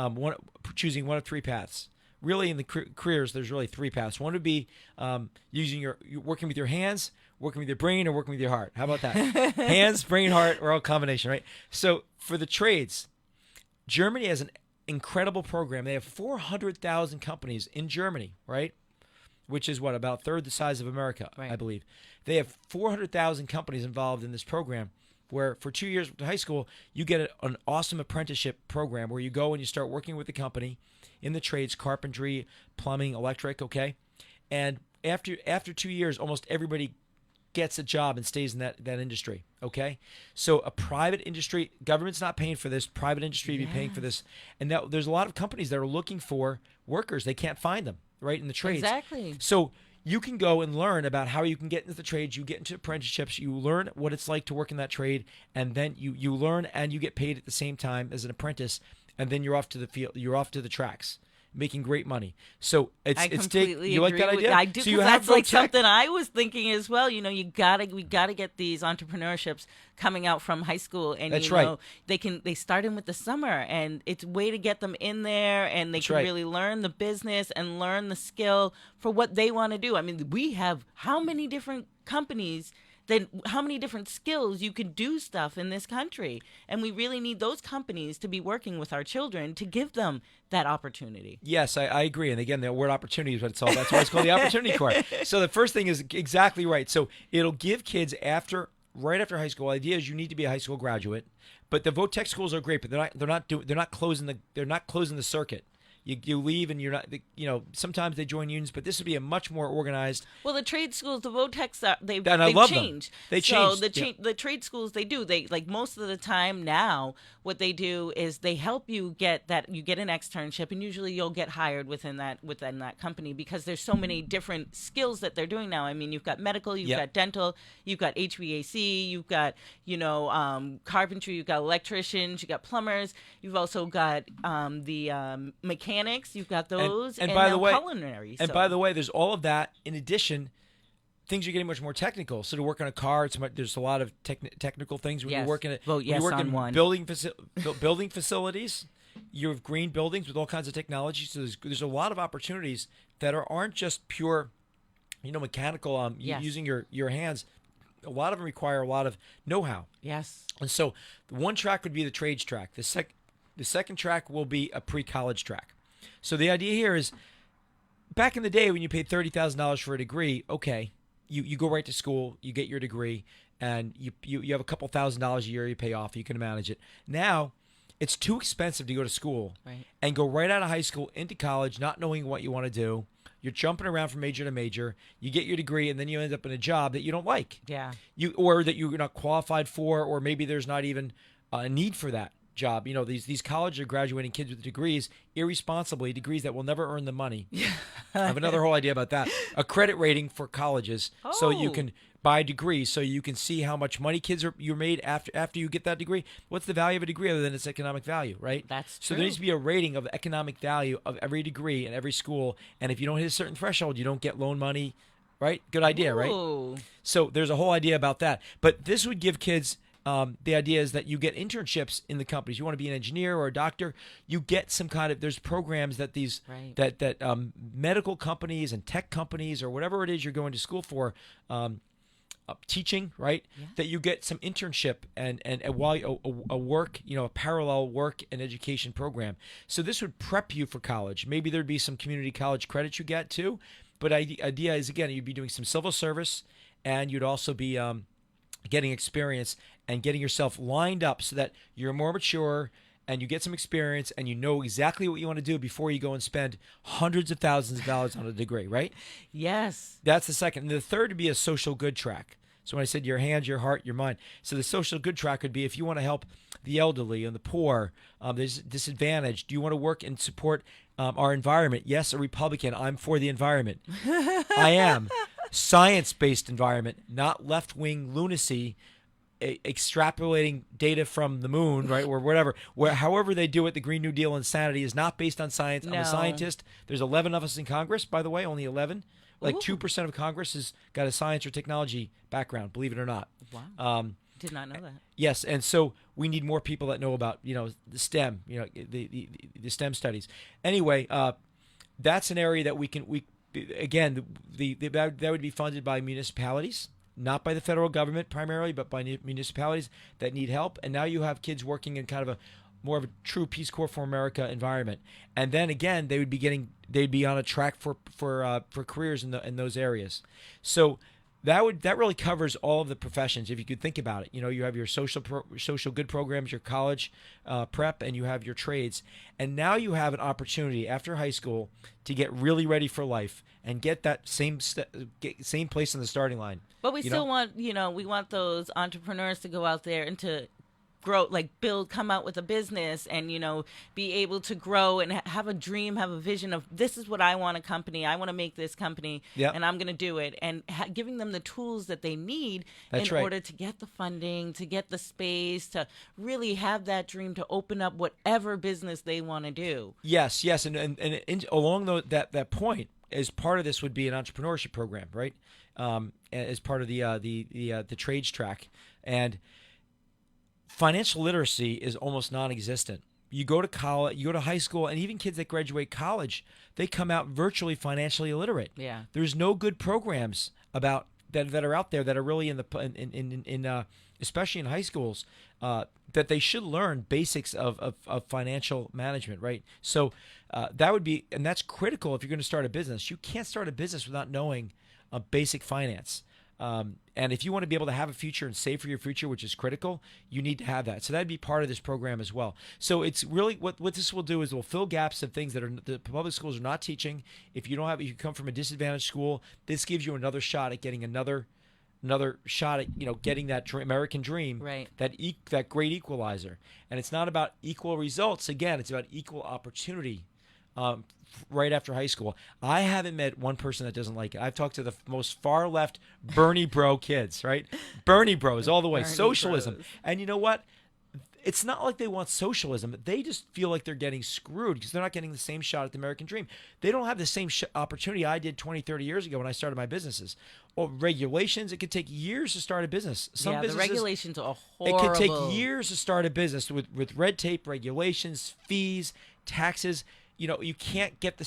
choosing one of 3 paths. Really, in the careers, there's really 3 paths. One would be working with your hands, working with your brain, or working with your heart. How about that? Hands, brain, heart, or all combination, right? So for the trades, Germany has an incredible program. They have 400,000 companies in Germany, right? Which is about a third the size of America, Right. I believe. They have 400,000 companies involved in this program where for 2 years of high school, you get an awesome apprenticeship program where you go and you start working with the company in the trades, carpentry, plumbing, electric, okay? And after 2 years, almost everybody gets a job and stays in that industry, okay? So a private industry, government's not paying for this, private industry be paying for this. And there's a lot of companies that are looking for workers. They can't find them, right, in the trades. Exactly. So you can go and learn about how you can get into the trades. You get into apprenticeships. You learn what it's like to work in that trade, and then you learn and you get paid at the same time as an apprentice. And then you're off to the field. You're off to the tracks, making great money. So I completely you like agree that with idea? you. I do, So because you have that's like VoTech. something I was thinking as well. We gotta get these entrepreneurships coming out from high school, and That's right. they start in with the summer, and it's a way to get them in there, and they That's can right. really learn the business and learn the skill for what they want to do. I mean, we have how many different companies. Then how many different skills you can do stuff in this country, and we really need those companies to be working with our children to give them that opportunity. Yes, I agree. And again, the word opportunity is what it's all. That's why it's called the Opportunity Corps. So the first thing is exactly right. So it'll give kids right after high school. The idea is you need to be a high school graduate, but the VoTech schools are great, but they're not closing the circuit. You leave and you're not, sometimes they join unions, but this would be a much more organized. Well, the trade schools, the VoTechs, they've And I love them. changed. They so changed, the trade schools, they do. They like most of the time now, what they do is they help you get that. You get an externship, and usually you'll get hired within that company because there's so many different skills that they're doing now. I mean, you've got medical, you've got dental, you've got HVAC, you've got carpentry, you've got electricians, you've got plumbers, you've also got the mechanics, you've got those, and by now the way, culinary. And by the way, there's all of that. In addition, things are getting much more technical. So to work on a car, there's a lot of technical things when Yes. you work in Vote yes when you work on in one. building facilities. You have green buildings with all kinds of technology. So there's a lot of opportunities that aren't just pure, mechanical. Yes. Using your hands. A lot of them require a lot of know-how. Yes. And so the one track would be the trades track. The second track will be a pre-college track. So the idea here is, back in the day when you paid $30,000 for a degree, okay, you go right to school, you get your degree, and you have a couple $1,000s a year you pay off, you can manage it. Now, it's too expensive to go to school and go right out of high school into college not knowing what you want to do. You're jumping around from major to major. You get your degree, and then you end up in a job that you don't like. Yeah. Or that you're not qualified for, or maybe there's not even a need for that job. These colleges are graduating kids with degrees irresponsibly, degrees that will never earn them money. I have another whole idea about that. A credit rating for colleges, so you can buy degrees, so you can see how much money you're made after you get that degree. What's the value of a degree other than its economic value, right? That's true. So there needs to be a rating of economic value of every degree in every school, and if you don't hit a certain threshold, you don't get loan money, right? Good idea, right? So there's a whole idea about that. But this would give kids the idea is that you get internships in the companies. You want to be an engineer or a doctor, you get some kind of, there's programs that these that medical companies and tech companies or whatever it is you're going to school for, teaching, right? Yeah. That you get some internship and while a work, a parallel work and education program. So this would prep you for college. Maybe there'd be some community college credits you get too. But idea is, again, you'd be doing some civil service, and you'd also be getting experience and getting yourself lined up so that you're more mature and you get some experience and you know exactly what you want to do before you go and spend hundreds of thousands of dollars on a degree, right? Yes. That's the second. And the third would be a social good track. So when I said your hands, your heart, your mind. So the social good track would be if you want to help the elderly and the poor, there's disadvantaged. Do you want to work and support our environment? Yes, a Republican. I'm for the environment. I am. Science-based environment, not left-wing lunacy, extrapolating data from the moon, right, or whatever. However they do it, the Green New Deal insanity is not based on science. No. I'm a scientist. There's 11 of us in Congress, by the way, only 11. Like 2% of Congress has got a science or technology background, believe it or not. Wow. Did not know that. Yes, and so we need more people that know about, the STEM, the STEM studies. Anyway, that's an area that again, that would be funded by municipalities, not by the federal government primarily, but by municipalities that need help. And now you have kids working in kind of more of a true Peace Corps for America environment. And then again, they'd be on a track for careers in those areas. So that really covers all of the professions if you could think about it. You have your social good programs, your college prep, and you have your trades. And now you have an opportunity after high school to get really ready for life and get that same place in the starting line. But we still want, we want those entrepreneurs to go out there and to grow, come out with a business and, be able to grow and have a dream, have a vision of this is what I want a company. I want to make this company and I'm going to do it. And giving them the tools that they need order to get the funding, to get the space, to really have that dream to open up whatever business they want to do. Yes. And along that point, as part of this would be an entrepreneurship program, right? As part of the trades track. And financial literacy is almost non-existent. You go to college, you go to high school, and even kids that graduate college, they come out virtually financially illiterate. Yeah. There's no good programs about that are out there that are really in especially in high schools that they should learn basics of financial management, right? So that would be, and that's critical if you're going to start a business. You can't start a business without knowing basic finance. And if you want to be able to have a future and save for your future, which is critical, you need to have that. So that'd be part of this program as well. So it's really what this will do is it will fill gaps of things that the public schools are not teaching. If you come from a disadvantaged school, this gives you another shot at getting another shot at getting that American dream, right? That great equalizer. And it's not about equal results. Again, it's about equal opportunity. Right after high school. I haven't met one person that doesn't like it. I've talked to the most far left Bernie bro kids, right? Bernie bros all the way. Bernie Socialism. bros. And you know what? It's not like they want socialism. They just feel like they're getting screwed because they're not getting the same shot at the American dream. They don't have the same opportunity I did 20, 30 years ago when I started my businesses. Or regulations, it could take years to start a business. Some the regulations are horrible. It could take years to start a business with red tape, regulations, fees, taxes. You can't get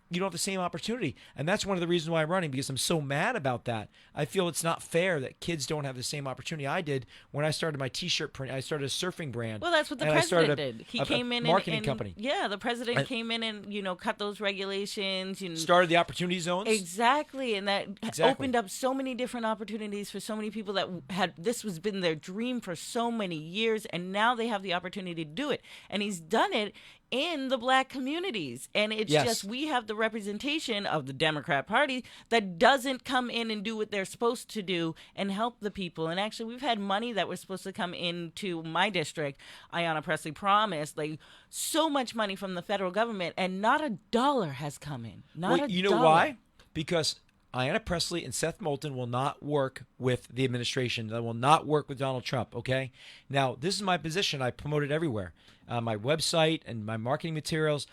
you don't have the same opportunity. And that's one of the reasons why I'm running, because I'm so mad about that. I feel it's not fair that kids don't have the same opportunity I did when I started my T-shirt print. I started a surfing brand. Well, that's what the president did. He came in marketing and company. Yeah, the president came in and, cut those regulations. Started the opportunity zones. Exactly. And that opened up so many different opportunities for so many people that this was been their dream for so many years. And now they have the opportunity to do it. And he's done it in the Black communities. And it's just, we have the representation of the Democrat Party that doesn't come in and do what they're supposed to do and help the people. And actually, we've had money that was supposed to come into my district. Ayanna Pressley promised like so much money from the federal government, and not a dollar has come in. Not a you know dollar. why? Because Ayanna Pressley and Seth Moulton will not work with the administration. They will not work with Donald Trump, okay? Now, this is my position. I promote it everywhere. My website and my marketing materials.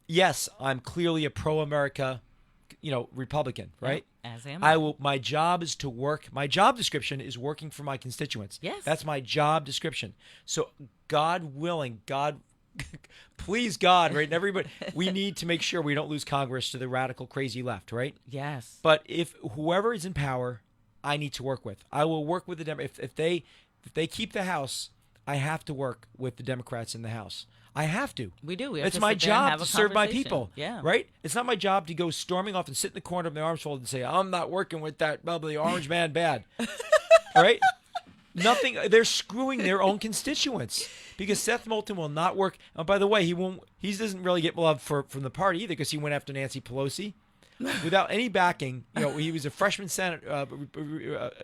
Yes, I'm clearly a pro-America, Republican, right? As am I will. My job is to work. My job description is working for my constituents. Yes. That's my job description. So, God willing, please God, right? And everybody, we need to make sure we don't lose Congress to the radical, crazy left, right? Yes. But if whoever is in power, I need to work with. I will work with the Democrats. If they keep the House, I have to work with the Democrats in the House. I have to. We do. We have it's to my sit there and job have to a serve my conversation. people. Yeah. Right? It's not my job to go storming off and sit in the corner of my arms folded and say, I'm not working with that bubbly orange man bad. All right? Nothing. They're screwing their own constituents because Seth Moulton will not work. And by the way, he doesn't really get love from the party either because he went after Nancy Pelosi without any backing. He was a freshman Senate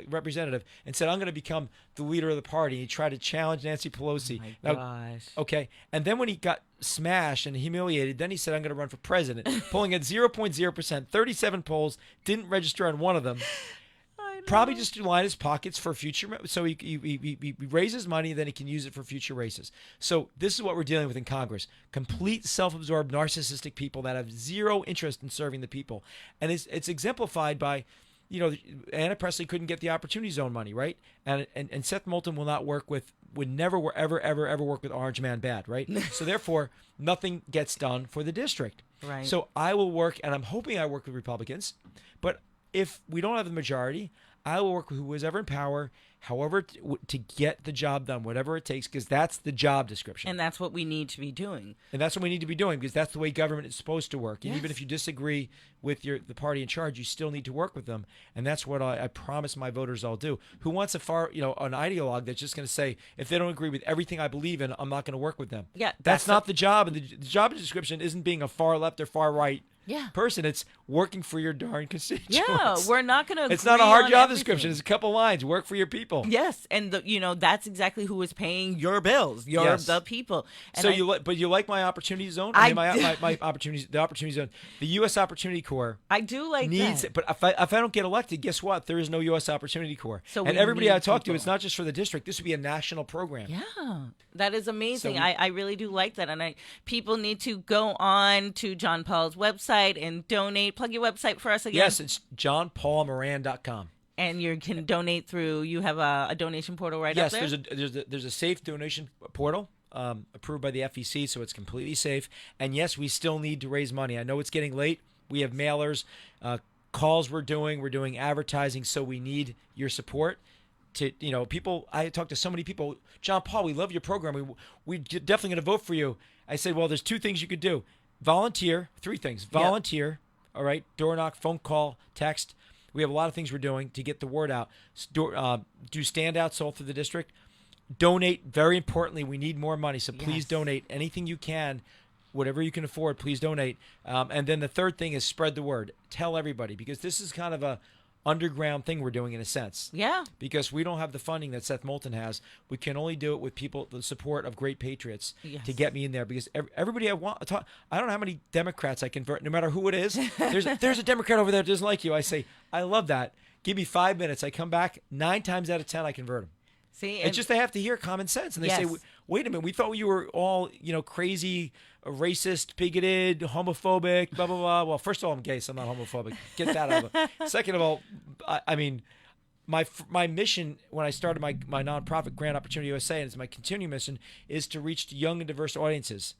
representative and said, I'm going to become the leader of the party. He tried to challenge Nancy Pelosi. Oh my gosh. Okay. And then when he got smashed and humiliated, then he said, I'm going to run for president, polling at 0.0%, 37 polls, didn't register on one of them. Probably just to line his pockets for future. So he raises money, then he can use it for future races. So this is what we're dealing with in Congress. Complete self-absorbed, narcissistic people that have zero interest in serving the people. And it's exemplified by, Ayanna Pressley couldn't get the Opportunity Zone money, right? And Seth Moulton will not work with, would never, ever work with Orange Man Bad, right? So therefore, nothing gets done for the district. Right. So I will work, and I'm hoping I work with Republicans, but if we don't have the majority, I will work with who is ever in power, however, to get the job done, whatever it takes, because that's the job description. And that's what we need to be doing. And that's what we need to be doing, because that's the way government is supposed to work. And Yes. even if you disagree with the party in charge, you still need to work with them. And that's what I promise my voters I'll do. Who wants an ideologue that's just going to say, if they don't agree with everything I believe in, I'm not going to work with them. Yeah, That's not the job. And the job description isn't being a far left or far right person. It's working for your darn constituents. Yeah, we're not going to. It's not a hard job description. It's a couple lines. Work for your people. Yes, and that's exactly who is paying your bills. The people. And so you like my Opportunity Zone? My opportunities. The Opportunity Zone. The U.S. Opportunity Corps. I do like needs that. it, but if I don't get elected, guess what? There is no U.S. Opportunity Corps. So and everybody I talk to, it's not just for the district. This would be a national program. Yeah, that is amazing. So I really do like that, and people need to go on to John Paul's website and donate. Plug your website for us again. Yes, it's johnpaulmoran.com. And you can donate through. You have a donation portal up there. Yes, there's a safe donation portal approved by the FEC, so it's completely safe. And yes, we still need to raise money. I know it's getting late. We have mailers, calls we're doing advertising, so we need your support. To people, I talk to so many people. John Paul, we love your program. We definitely going to vote for you. I said, well, there's two things you could do. Volunteer, three things. Volunteer. Yep. All right, door knock, phone call, text. We have a lot of things we're doing to get the word out. Do standouts all through the district. Donate, very importantly, we need more money, so please donate anything you can, whatever you can afford, please donate. And then the third thing is spread the word. Tell everybody, because this is kind of a underground thing we're doing in a sense. Yeah. Because we don't have the funding that Seth Moulton has. We can only do it with the support of great patriots to get me in there. Because everybody I don't know how many Democrats I convert, no matter who it is. There's a Democrat over there that doesn't like you. I say, I love that. Give me 5 minutes. I come back 9 times out of 10, I convert them. See, it's just they have to hear common sense, and they say, "Wait a minute, we thought you were all crazy, racist, bigoted, homophobic, blah blah blah." Well, first of all, I'm gay, so I'm not homophobic. Get that out of it. Second of all, I mean, my mission when I started my nonprofit Grant Opportunity USA, and it's my continuing mission, is to reach young and diverse audiences.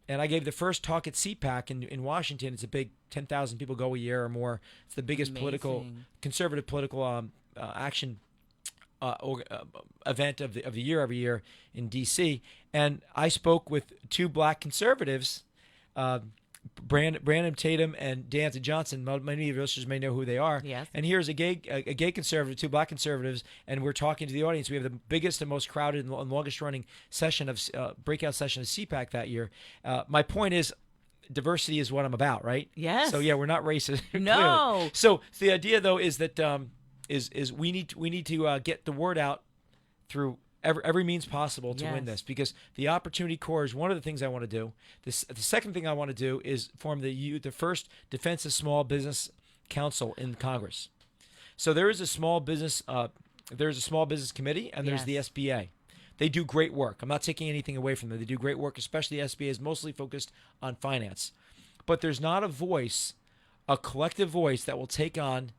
And I gave the first talk at CPAC in Washington. It's a big 10,000 people go a year or more. It's the biggest conservative political action event of the year every year in D.C. And I spoke with two black conservatives, Brandon Tatum and Danza Johnson. Many of your listeners may know who they are. Yes. And here's a gay conservative, two black conservatives, and we're talking to the audience. We have the biggest and most crowded and longest running session of breakout session of CPAC that year. My point is, diversity is what I'm about, right? Yes. So yeah, we're not racist. No. Clearly. So the idea though is that is we need to get the word out through every means possible to win this, because the Opportunity Corps is one of the things I want to do. The second thing I want to do is form the first Defense of Small Business Council in Congress. So there is a small business committee, and there's the SBA. They do great work. I'm not taking anything away from them. They do great work, especially the SBA is mostly focused on finance. But there's not a collective voice that will take on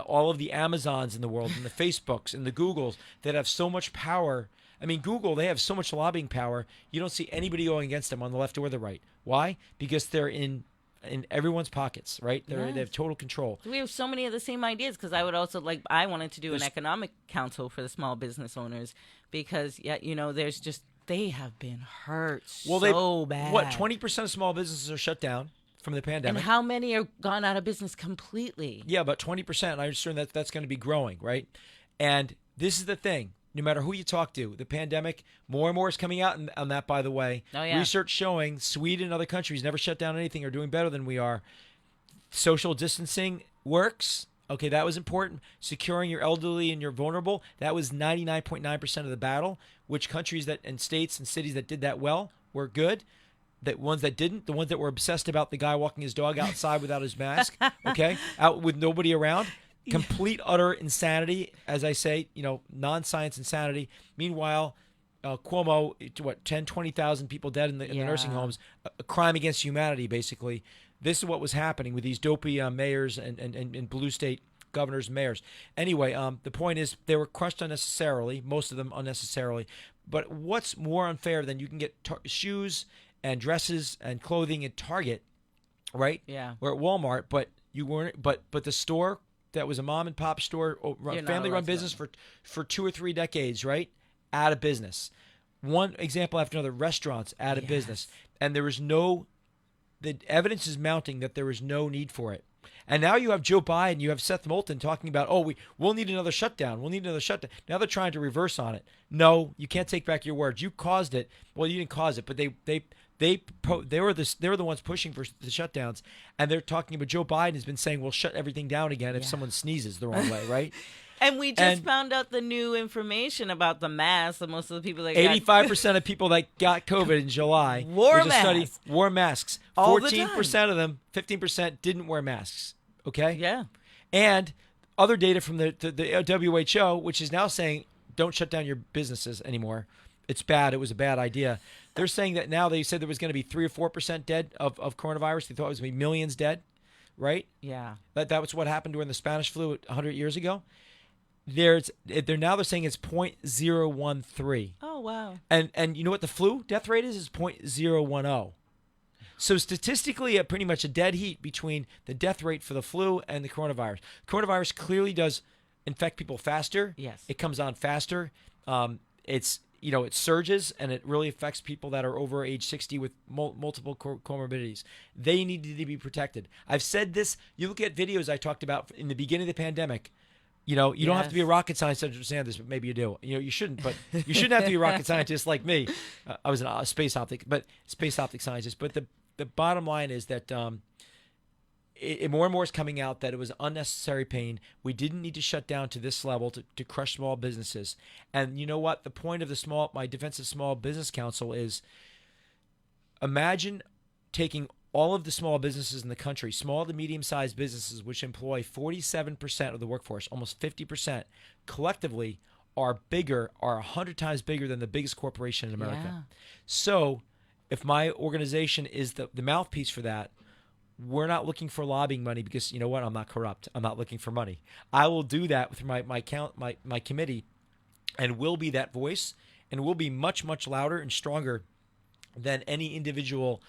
all of the Amazons in the world and the Facebooks and the Googles that have so much power. I mean, Google, they have so much lobbying power. You don't see anybody going against them on the left or the right. Why? Because they're in everyone's pockets, right? They have total control. We have so many of the same ideas, because I would also I wanted to do an economic council for the small business owners, because they have been hurt so bad. What, 20% of small businesses are shut down from the pandemic? And how many are gone out of business completely? Yeah, about 20%. I understand that's going to be growing, right? And this is the thing. No matter who you talk to, the pandemic, more and more is coming out on that, by the way. Oh, yeah. Research showing Sweden and other countries never shut down anything, are doing better than we are. Social distancing works. Okay, that was important. Securing your elderly and your vulnerable, that was 99.9% of the battle. Which countries and states and cities that did that well were good. The ones that didn't, the ones that were obsessed about the guy walking his dog outside without his mask, okay, out with nobody around. Complete, utter insanity, as I say, non-science insanity. Meanwhile, Cuomo, 10, 20,000 people dead in the nursing homes, a crime against humanity, basically. This is what was happening with these dopey mayors and blue state governors and mayors. Anyway, the point is they were crushed unnecessarily, most of them unnecessarily. But what's more unfair than you can get shoes and dresses and clothing at Target, right? Yeah. Or at Walmart, but you weren't. But the store that was a mom and pop store, family run business for 2 or 3 decades, right? Out of business. One example after another, restaurants out of business. And there was the evidence is mounting that there was no need for it. And now you have Joe Biden, you have Seth Moulton talking about, we'll need another shutdown. We'll need another shutdown. Now they're trying to reverse on it. No, you can't take back your words. You caused it. Well, you didn't cause it, but they were the ones pushing for the shutdowns, and they're talking about Joe Biden has been saying we'll shut everything down again if someone sneezes the wrong way, right? And we just found out the new information about the masks. That most of the people that 85% of people that got COVID in July wore masks. Wore masks. 14% of them, 15% didn't wear masks. Okay. Yeah. And other data from the WHO, which is now saying don't shut down your businesses anymore. It's bad. It was a bad idea. They're saying that now. They said there was going to be 3 or 4% dead of coronavirus. They thought it was going to be millions dead, right? Yeah. That was what happened during the Spanish flu 100 years ago. They're saying it's 0.013. Oh wow. And you know what the flu death rate is 0.010. So statistically, pretty much a dead heat between the death rate for the flu and the coronavirus. Coronavirus clearly does infect people faster. Yes. It comes on faster. It surges, and it really affects people that are over age 60 with multiple comorbidities. They need to be protected. I've said this. You look at videos I talked about in the beginning of the pandemic. You don't have to be a rocket scientist to understand this, but maybe you do. You shouldn't, but you shouldn't have to be a rocket scientist like me. I was a space optic scientist. But the bottom line is that more and more is coming out that it was unnecessary pain. We didn't need to shut down to this level to crush small businesses. And you know what? The point of my Defense of Small Business Council is, imagine taking all of the small businesses in the country, small to medium-sized businesses, which employ 47% of the workforce, almost 50%, collectively are 100 times bigger than the biggest corporation in America. Yeah. So if my organization is the mouthpiece for that, we're not looking for lobbying money because, you know what, I'm not corrupt. I'm not looking for money. I will do that with my committee, and we'll be that voice, and we'll be much, much louder and stronger than any individual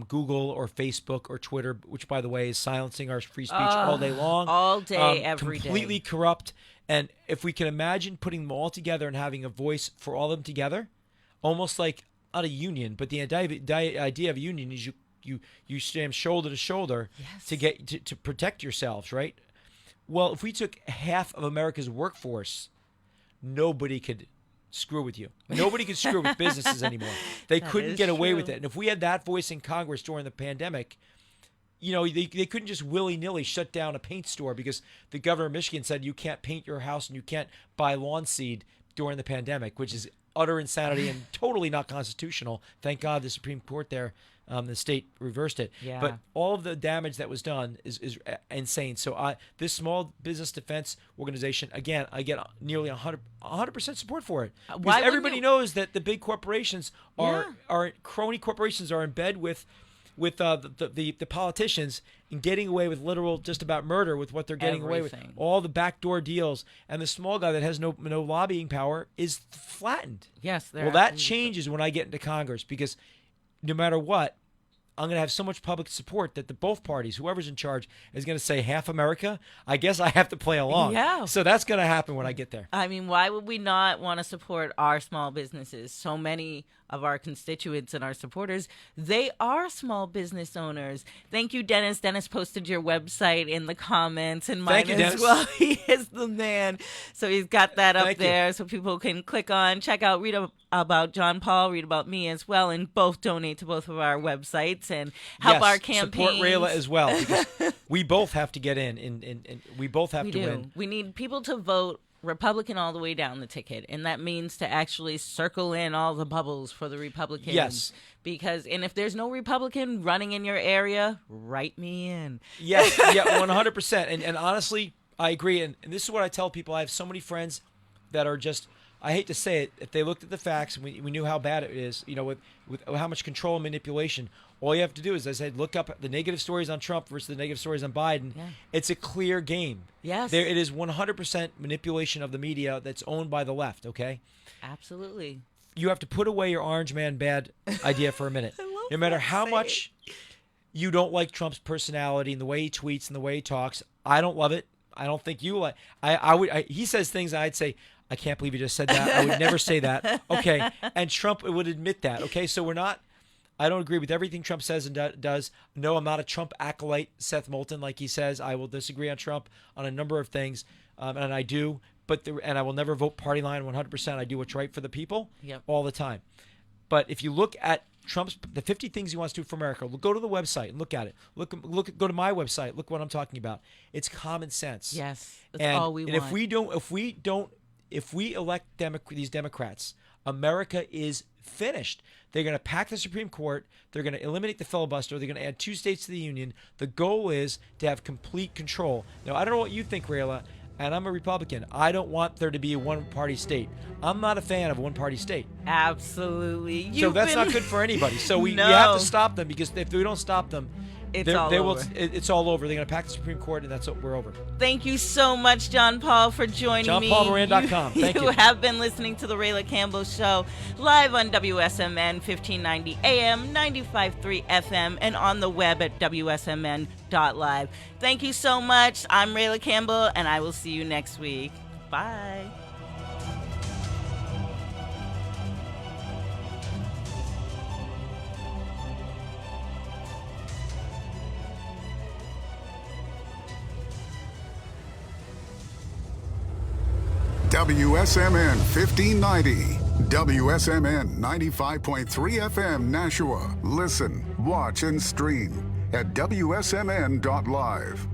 Google or Facebook or Twitter, which, by the way, is silencing our free speech all day long. All day, every day. Completely corrupt. And if we can imagine putting them all together and having a voice for all of them together, almost like not a union, but the idea of a union is you stand shoulder to shoulder to protect yourselves, right? Well, if we took half of America's workforce, nobody could screw with you. Nobody can screw with businesses anymore. They couldn't get away with it. And if we had that voice in Congress during the pandemic, they couldn't just willy-nilly shut down a paint store because the governor of Michigan said you can't paint your house and you can't buy lawn seed during the pandemic, which is utter insanity and totally not constitutional. Thank God the Supreme Court there, the state reversed it. Yeah. But all of the damage that was done is insane. So this small business defense organization, again, I get nearly 100% support for it. Because everybody knows that the big corporations are crony corporations are in bed with the politicians and getting away with literal just about murder with what they're getting away with. All the backdoor deals. And the small guy that has no lobbying power is flattened. Yes. Well, that changes when I get into Congress because no matter what, I'm going to have so much public support that both parties, whoever's in charge, is going to say half America. I guess I have to play along. Yeah. So that's going to happen when I get there. I mean, why would we not want to support our small businesses? So many of our constituents and our supporters, they are small business owners. Thank you, Dennis. Dennis posted your website in the comments and mine as well. He is the man. So he's got that up there so people can click on, check out, read about John Paul, read about me as well, and both donate to both of our websites and help our campaigns. Support Rayla as well because we both have to get in and we both have to win. We need people to vote Republican all the way down the ticket, and that means to actually circle in all the bubbles for the Republicans. Yes. And if there's no Republican running in your area, write me in. Yes, 100%. And honestly, I agree. And this is what I tell people. I have so many friends that are just, I hate to say it, if they looked at the facts, we knew how bad it is, with how much control and manipulation. All you have to do is, as I said, look up the negative stories on Trump versus the negative stories on Biden. Yeah. It's a clear game. Yes. It is 100% manipulation of the media that's owned by the left, okay? Absolutely. You have to put away your orange man bad idea for a minute. No matter how much you don't like Trump's personality and the way he tweets and the way he talks, I don't love it. I don't think you like. He says things I'd say, I can't believe you just said that. I would never say that. Okay. And Trump would admit that. Okay. So I don't agree with everything Trump says and does. No, I'm not a Trump acolyte, Seth Moulton, like he says. I will disagree on Trump on a number of things, and I do. And I will never vote party line 100%. I do what's right for the people all the time. But if you look at the 50 things he wants to do for America, go to the website and look at it. Go to my website. Look what I'm talking about. It's common sense. Yes, that's all we want. And if we elect these Democrats, America is finished. They're going to pack the Supreme Court. They're going to eliminate the filibuster. They're going to add 2 states to the union. The goal is to have complete control. Now, I don't know what you think, Rayla, and I'm a Republican. I don't want there to be a one-party state. I'm not a fan of a one-party state. Absolutely. So that's not good for anybody. So we have to stop them because if we don't stop them, it's all over. It's all over. They're going to pack the Supreme Court, and we're over. Thank you so much, John Paul, for joining me. JohnPaulMoran.com. Thank you. You have been listening to The Rayla Campbell Show, live on WSMN 1590 AM, 95.3 FM, and on the web at WSMN.live. Thank you so much. I'm Rayla Campbell, and I will see you next week. Bye. WSMN 1590, WSMN 95.3 FM Nashua. Listen, watch, and stream at WSMN.live.